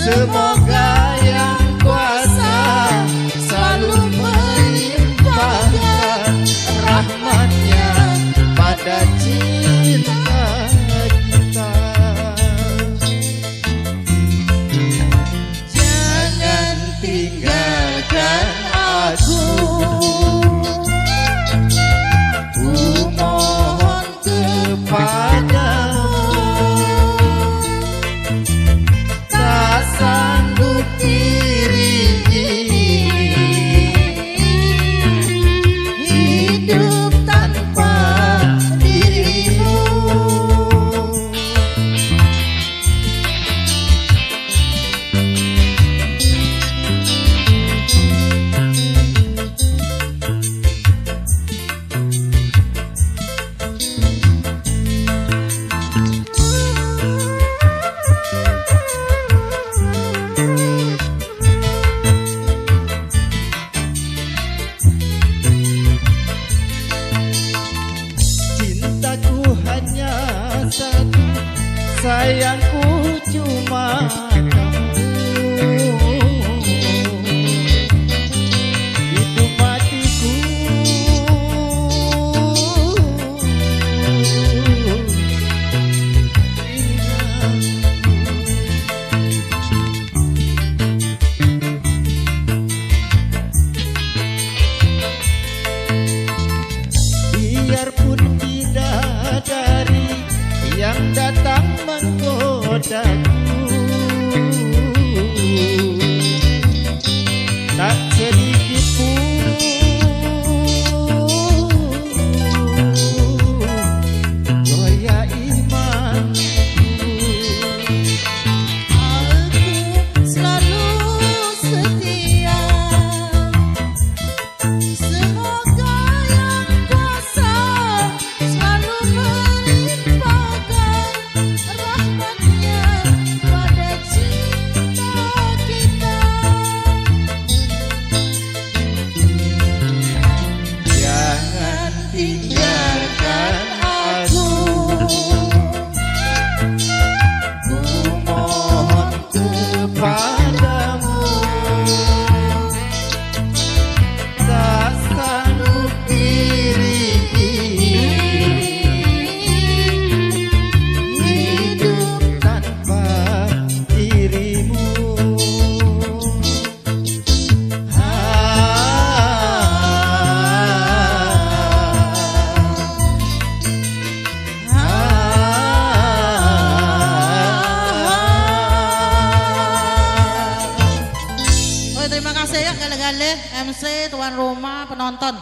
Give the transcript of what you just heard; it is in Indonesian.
Semoga yang kuasa selalu melimpahkan rahmatnya pada cinta kita. Jangan tinggalkan aku, ku mohon kepadamu. Tak sanggup diri hidup tanpa dirimu. Cintaku hanya satu, sayangku cuma kamu. Hidup matiku biarpun bidadari yang datang menggodaku, tak sedikit pun goyah imanku. Aku selalu setia, semoga yang kuasa selalu melimpahkan rahmatnya pada cinta kita. Jangan tinggalkan aku, ku mohon kepadamu. Tak sanggup diri hidup tanpa dirimu. Terima kasih ya gale-gale MC tuan rumah penonton.